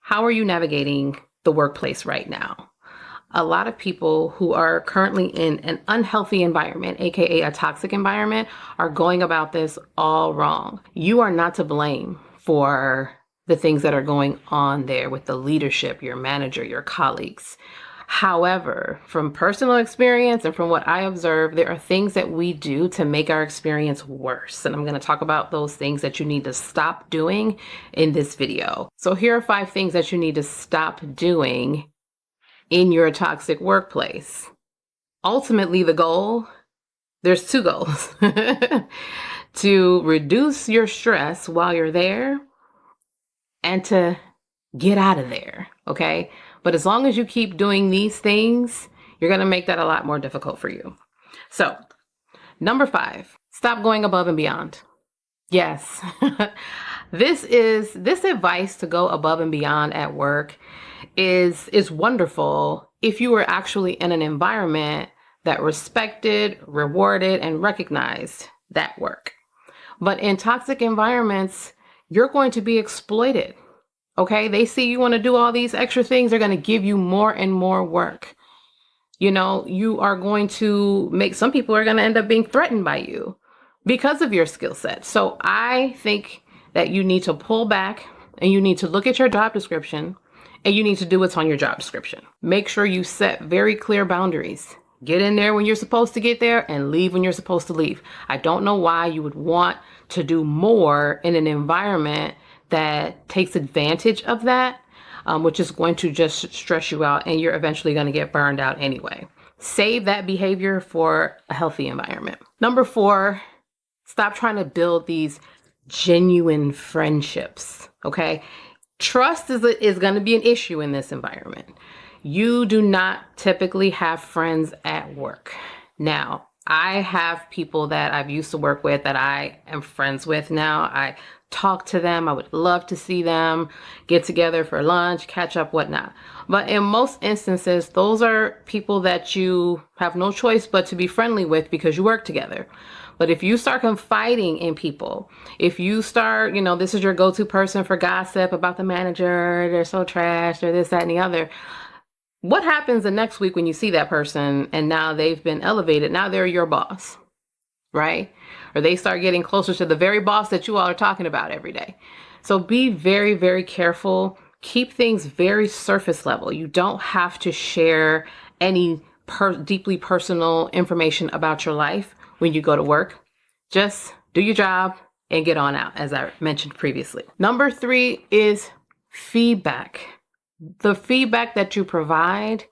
How are you navigating the workplace right now? A lot of people who are currently in an unhealthy environment, aka a toxic environment, are going about this all wrong. You are not to blame for the things that are going on there with the leadership, your manager, your colleagues. However, from personal experience and from what I observe, there are things that we do to make our experience worse. And I'm going to talk about those things that you need to stop doing in this video. So here are 5 things that you need to stop doing in your toxic workplace. Ultimately, the goal, there's 2 goals. To reduce your stress while you're there and to get out of there, okay? But as long as you keep doing these things, you're going to make that a lot more difficult for you. So, number 5, stop going above and beyond. Yes. This advice to go above and beyond at work is wonderful if you were actually in an environment that respected, rewarded, and recognized that work. But in toxic environments, you're going to be exploited. Okay, they see you want to do all these extra things, they're going to give you more and more work. You know, you are going to make, some people are going to end up being threatened by you because of your skill set. So I think that you need to pull back and you need to look at your job description and you need to do what's on your job description. Make sure you set very clear boundaries. Get in there when you're supposed to get there and leave when you're supposed to leave. I don't know why you would want to do more in an environment that takes advantage of that, which is going to just stress you out and you're eventually going to get burned out anyway. Save that behavior for a healthy environment. Number 4, stop trying to build these genuine friendships, okay? Trust is going to be an issue in this environment. You do not typically have friends at work. Now, I have people that I've used to work with that I am friends with now. I talk to them. I would love to see them, get together for lunch, catch up, whatnot. But in most instances, those are people that you have no choice but to be friendly with because you work together. But if you start confiding in people, if you start, this is your go-to person for gossip about the manager, they're so trash, or this, that, and the other. What happens the next week when you see that person and now they've been elevated? Now they're your boss, right? Or they start getting closer to the very boss that you all are talking about every day. So be very, very careful. Keep things very surface level. You don't have to share any deeply personal information about your life when you go to work. Just do your job and get on out, as I mentioned previously. Number 3 is feedback. The feedback that you provide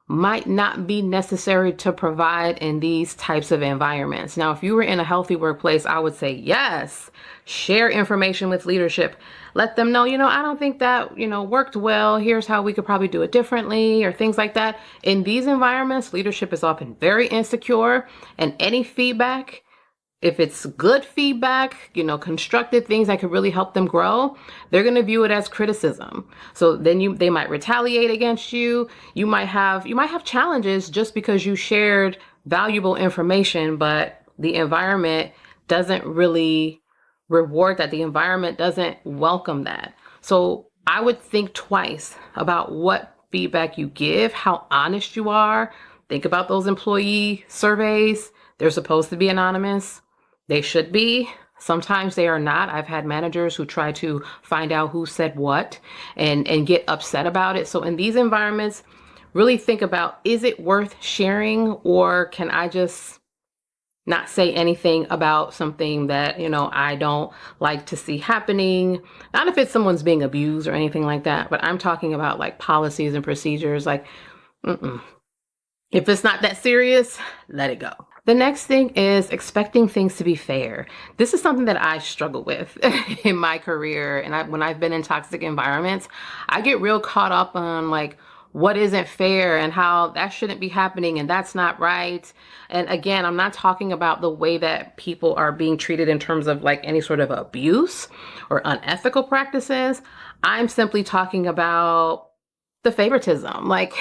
might not be necessary to provide in these types of environments. Now, if you were in a healthy workplace, I would say, yes, share information with leadership. Let them know, I don't think that, worked well. Here's how we could probably do it differently or things like that. In these environments, leadership is often very insecure, and any feedback, if it's good feedback, constructive things that could really help them grow, they're going to view it as criticism. So then they might retaliate against you. You might have challenges just because you shared valuable information, but the environment doesn't really reward that. The environment doesn't welcome that. So I would think twice about what feedback you give, how honest you are. Think about those employee surveys. They're supposed to be anonymous. They should be. Sometimes they are not. I've had managers who try to find out who said what and get upset about it. So in these environments, really think about, is it worth sharing, or can I just not say anything about something that, I don't like to see happening? Not if it's someone's being abused or anything like that, but I'm talking about like policies and procedures. Like, if it's not that serious, let it go. The next thing is expecting things to be fair. This is something that I struggle with in my career. And when I've been in toxic environments, I get real caught up on like what isn't fair and how that shouldn't be happening and that's not right. And again, I'm not talking about the way that people are being treated in terms of like any sort of abuse or unethical practices. I'm simply talking about the favoritism. Like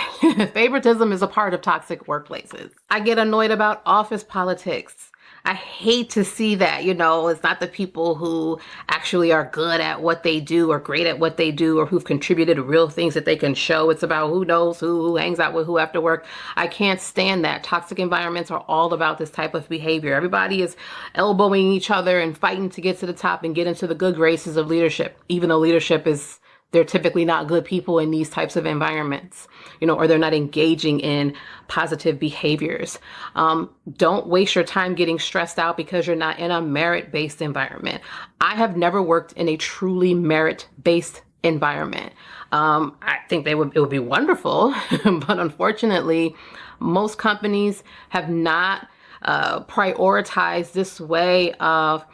favoritism is a part of toxic workplaces. I get annoyed about office politics. I hate to see that, it's not the people who actually are good at what they do or great at what they do or who've contributed real things that they can show. It's about who knows who hangs out with who after work. I can't stand that. Toxic environments are all about this type of behavior. Everybody is elbowing each other and fighting to get to the top and get into the good graces of leadership, even though leadership is they're typically not good people in these types of environments, or they're not engaging in positive behaviors. Don't waste your time getting stressed out because you're not in a merit-based environment. I have never worked in a truly merit-based environment. I think it would be wonderful, but unfortunately, most companies have not prioritize this way of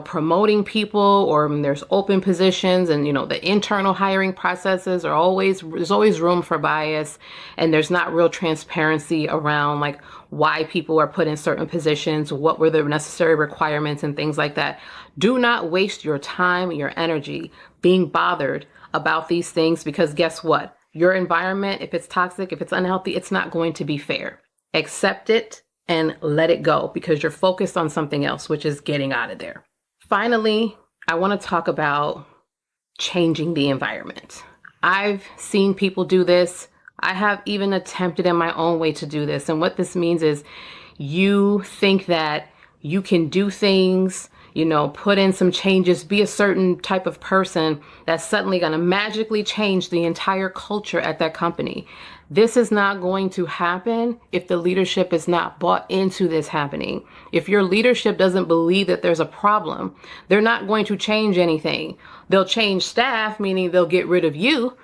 promoting people, or there's open positions, and the internal hiring processes there's always room for bias, and there's not real transparency around like why people are put in certain positions, what were the necessary requirements and things like that. Do not waste your time, your energy being bothered about these things, because guess what? Your environment, if it's toxic, if it's unhealthy, it's not going to be fair. Accept it and let it go because you're focused on something else, which is getting out of there. Finally, I want to talk about changing the environment. I've seen people do this. I have even attempted in my own way to do this. And what this means is you think that you can do things, put in some changes, be a certain type of person that's suddenly going to magically change the entire culture at that company. This is not going to happen if the leadership is not bought into this happening. If your leadership doesn't believe that there's a problem, they're not going to change anything. They'll change staff, meaning they'll get rid of you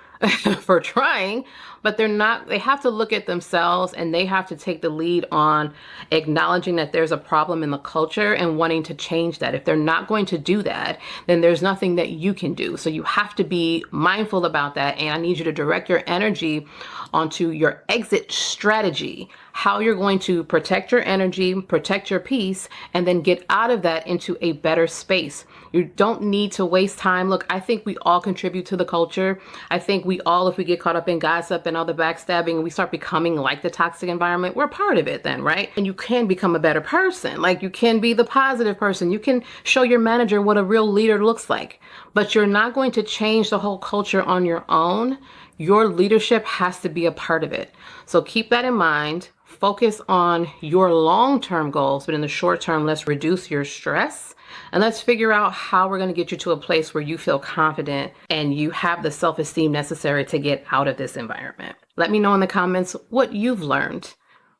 for trying, but they have to look at themselves, and they have to take the lead on acknowledging that there's a problem in the culture and wanting to change that. If they're not going to do that, then there's nothing that you can do. So you have to be mindful about that. And I need you to direct your energy onto your exit strategy, how you're going to protect your energy, protect your peace, and then get out of that into a better space. You don't need to waste time. Look, I think we all contribute to the culture. I think we all, if we get caught up in gossip and all the backstabbing and we start becoming like the toxic environment, we're part of it then, right? And you can become a better person. Like, you can be the positive person. You can show your manager what a real leader looks like, but you're not going to change the whole culture on your own. Your leadership has to be a part of it. So keep that in mind. Focus on your long-term goals, but in the short term, let's reduce your stress and let's figure out how we're going to get you to a place where you feel confident and you have the self-esteem necessary to get out of this environment. Let me know in the comments what you've learned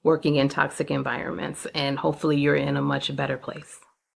working in toxic environments, and hopefully you're in a much better place.